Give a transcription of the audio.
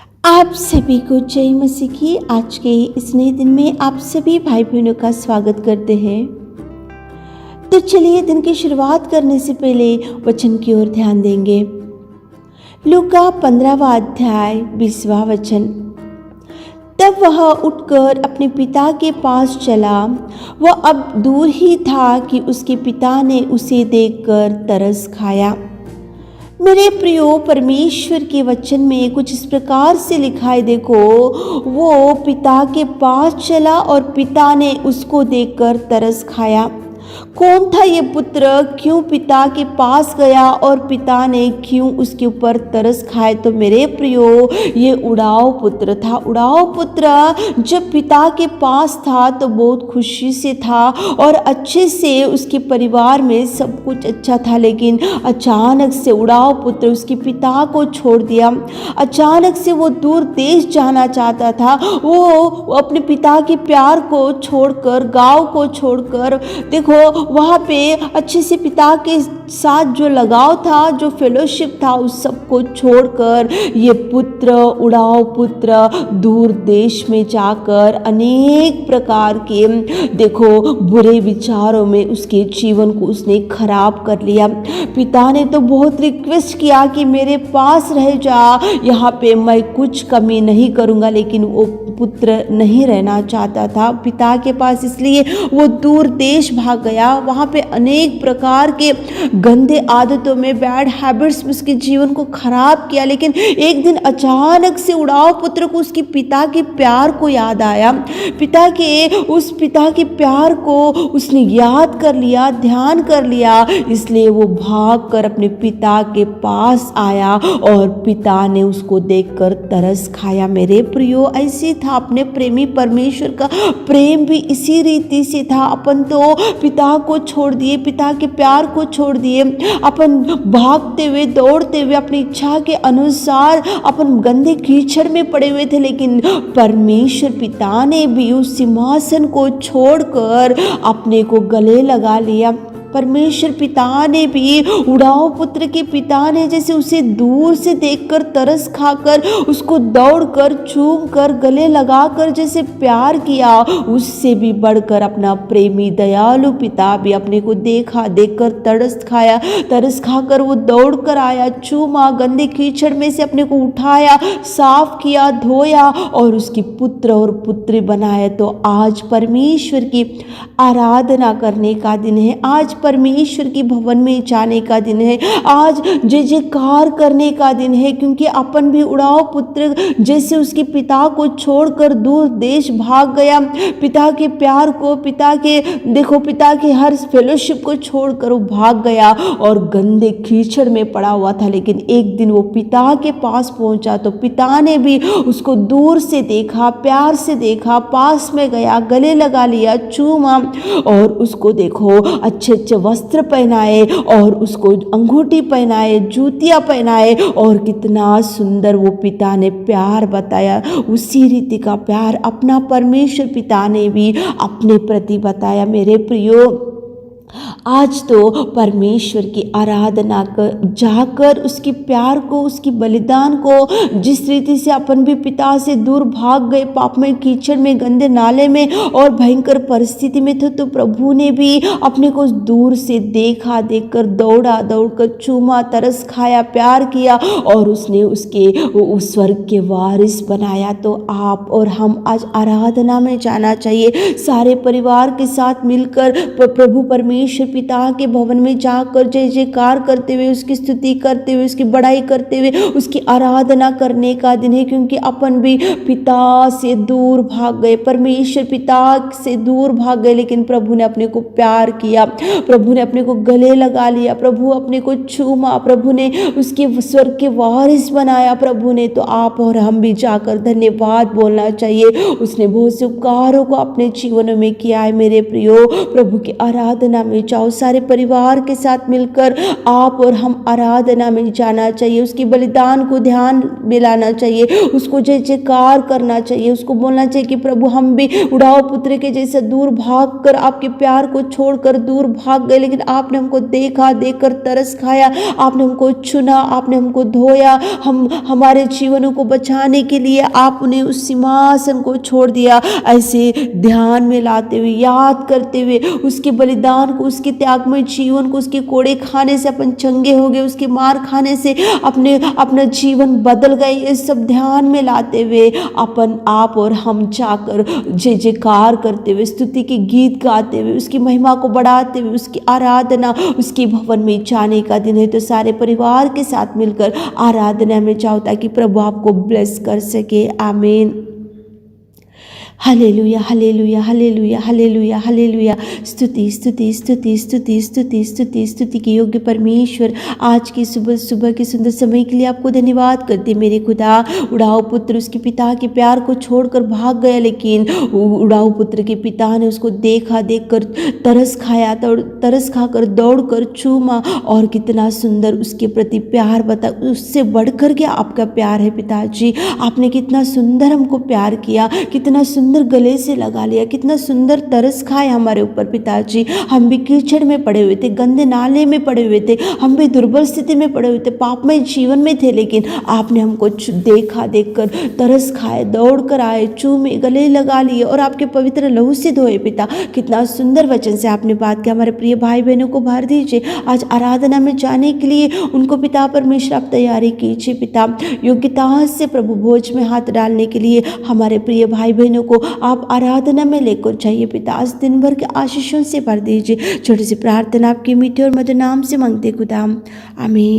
आप सभी को जय मसीह की। आज के इस नए दिन में आप सभी भाई बहनों का स्वागत करते हैं। तो चलिए दिन की शुरुआत करने से पहले वचन की ओर ध्यान देंगे। लूका 15वां अध्याय 20वां वचन। तब वह उठकर अपने पिता के पास चला। वह अब दूर ही था कि उसके पिता ने उसे देखकर तरस खाया। मेरे प्रियो, परमेश्वर के वचन में कुछ इस प्रकार से लिखा है, देखो, वो पिता के पास चला और पिता ने उसको देखकर तरस खाया। कौन था ये पुत्र? क्यों पिता के पास गया और पिता ने क्यों उसके ऊपर तरस खाए? तो मेरे प्रियो, ये उड़ाव पुत्र था। उड़ाव पुत्र जब पिता के पास था तो बहुत खुशी से था और अच्छे से उसके परिवार में सब कुछ अच्छा था, लेकिन अचानक से उड़ाव पुत्र उसके पिता को छोड़ दिया। अचानक से वो दूर देश जाना चाहता था। वो अपने पिता के प्यार को छोड़कर, गांव को छोड़कर, देखो, वहाँ पे अच्छे से पिता के साथ जो लगाव था, जो फेलोशिप था, उस सब को छोड़कर ये पुत्र, उड़ाव पुत्र, दूर देश में जाकर अनेक प्रकार के, देखो, बुरे विचारों में उसके जीवन को उसने खराब कर लिया। पिता ने तो बहुत रिक्वेस्ट किया कि मेरे पास रह जा, यहाँ पे मैं कुछ कमी नहीं करूँगा, लेकिन वो पुत्र नहीं रहना चाहता था पिता के पास, इसलिए वो दूर देश भाग गया। वहाँ पे अनेक प्रकार के गंदे आदतों में, बैड हैबिट्स में उसके जीवन को खराब किया। लेकिन एक दिन अचानक से उड़ाव पुत्र को उसके पिता के प्यार को याद आया। उस पिता के प्यार को उसने याद कर लिया, ध्यान कर लिया, इसलिए वो भाग कर अपने पिता के पास आया और पिता ने उसको देखकर तरस खाया। मेरे प्रियो, ऐसे था अपने प्रेमी परमेश्वर का प्रेम भी इसी रीति से था। अपन तो पिता को छोड़ दिए, पिता के प्यार को छोड़ दिए, अपन भागते हुए, दौड़ते हुए अपनी इच्छा के अनुसार अपन गंदे कीचड़ में पड़े हुए थे, लेकिन परमेश्वर पिता ने भी उस सिंहासन को छोड़कर अपने को गले लगा लिया। परमेश्वर पिता ने भी, उड़ाव पुत्र के पिता ने जैसे उसे दूर से देखकर तरस खाकर उसको दौड़कर, चूमकर, गले लगाकर जैसे प्यार किया, उससे भी बढ़कर अपना प्रेमी दयालु पिता भी अपने को देखकर तरस खाकर वो दौड़कर आया, चूमा, गंदे कीचड़ में से अपने को उठाया, साफ किया, धोया और उसकी पुत्र और पुत्री बनाया। तो आज परमेश्वर की आराधना करने का दिन है। आज परमेश्वर के भवन में जाने का दिन है। आज जय जयकार करने का दिन है, क्योंकि अपन भी उड़ाव पुत्र जैसे उसके पिता को छोड़कर दूर देश भाग गया। पिता के प्यार को, पिता के हर फेलोशिप को छोड़कर वो भाग गया और गंदे कीचड़ में पड़ा हुआ था। लेकिन एक दिन वो पिता के पास पहुंचा तो पिता ने भी उसको दूर से देखा, प्यार से देखा, पास में गया, गले लगा लिया, चूमा और उसको, देखो, अच्छे अच्छे वस्त्र पहनाए और उसको अंगूठी पहनाए, जूतियां पहनाए और कितना सुंदर वो पिता ने प्यार बताया। उसी रीति का प्यार अपना परमेश्वर पिता ने भी अपने प्रति बताया। मेरे प्रियो, आज तो परमेश्वर की आराधना कर जाकर उसके प्यार को, उसकी बलिदान को, जिस रीति से अपन भी पिता से दूर भाग गए, पाप में, कीचड़ में, गंदे नाले में और भयंकर परिस्थिति में थे, तो प्रभु ने भी अपने को दूर से देखा, देखकर दौड़कर चूमा, तरस खाया, प्यार किया और उसने उसके उस स्वर्ग के वारिस बनाया। तो आप और हम आज आराधना में जाना चाहिए, सारे परिवार के साथ मिलकर प्रभु परमेश्वर पिता के भवन में जाकर जय जयकार करते हुए, उसकी स्तुति करते हुए, उसकी बड़ाई करते हुए उसकी आराधना करने का दिन है। क्योंकि अपन भी पिता से दूर भाग गए, परमेश्वर पिता से दूर भाग गए, लेकिन प्रभु ने अपने को प्यार किया, प्रभु ने अपने को गले लगा लिया, प्रभु अपने को चूमा, प्रभु ने उसके स्वर्ग के वारिस बनाया प्रभु ने। तो आप और हम भी जाकर धन्यवाद बोलना चाहिए। उसने बहुत से उपकारों को अपने जीवन में किया है। मेरे प्रियो, प्रभु की आराधना में जाओ, सारे परिवार के साथ मिलकर आप और हम आराधना में जाना चाहिए, उसके बलिदान को ध्यान में लाना चाहिए, उसको जय जयकार करना चाहिए, उसको बोलना चाहिए कि प्रभु हम भी उड़ाऊ पुत्र के जैसे दूर भाग कर आपके प्यार को छोड़कर दूर भाग गए, लेकिन आपने हमको देखा, देखकर तरस खाया, आपने हमको चुना, आपने हमको धोया, हमारे जीवनों को बचाने के लिए आपने उस सिंहासन को छोड़ दिया। ऐसे ध्यान में लाते हुए, याद करते हुए उसके बलिदान को, उसके त्यागमय जीवन को, उसके कोड़े खाने से अपन चंगे हो गए, उसके मार खाने से अपना जीवन बदल गए, ये सब ध्यान में लाते हुए आप और हम जाकर जय जयकार करते हुए, स्तुति के गीत गाते हुए, उसकी महिमा को बढ़ाते हुए, उसकी आराधना, उसके भवन में जाने का दिन है। तो सारे परिवार के साथ मिलकर आराधना में जाओ ताकि प्रभु आपको ब्लेस कर सके। आमीन। Hallelujah, hallelujah, hallelujah, hallelujah, hallelujah. स्तुति स्तुति स्तुति स्तुति स्तुति स्तुति स्तुति के योग्य परमेश्वर, आज की सुबह के सुंदर समय के लिए आपको धन्यवाद करते मेरे खुदा। उड़ाऊ पुत्र उसके पिता के प्यार को छोड़कर भाग गया, लेकिन उड़ाऊ पुत्र के पिता ने उसको देखा, देखकर तरस खाया, तरस खाकर दौड़कर चूमा, और कितना सुंदर उसके प्रति प्यार बता, उससे बढ़कर के आपका प्यार है पिताजी। आपने कितना सुंदर हमको प्यार किया, कितना सुंदर गले से लगा लिया, कितना सुंदर तरस खाया हमारे ऊपर पिताजी। हम भी कीचड़ में पड़े हुए थे, गंदे नाले में पड़े हुए थे, हम भी दुर्बल स्थिति में पड़े हुए थे, पापमय जीवन में थे, लेकिन आपने हमको देखा, देखकर तरस खाए, दौड़ कर आए, चूमे, गले लगा लिए और आपके पवित्र लहू से धोए पिता। कितना सुंदर वचन से आपने बात किया। हमारे प्रिय भाई बहनों को भर दीजिए, आज आराधना में जाने के लिए उनको पिता परमेश्वर आप तैयारी कीजिए पिता। योग्यता से प्रभु भोज में हाथ डालने के लिए हमारे प्रिय भाई बहनों को आप आराधना में लेकर जाइए पिता। आज दिन भर के आशीषों से भर दीजिए। छोटी सी प्रार्थना आपके मीठे और मधुर नाम से मांगते खुदा, आमीन।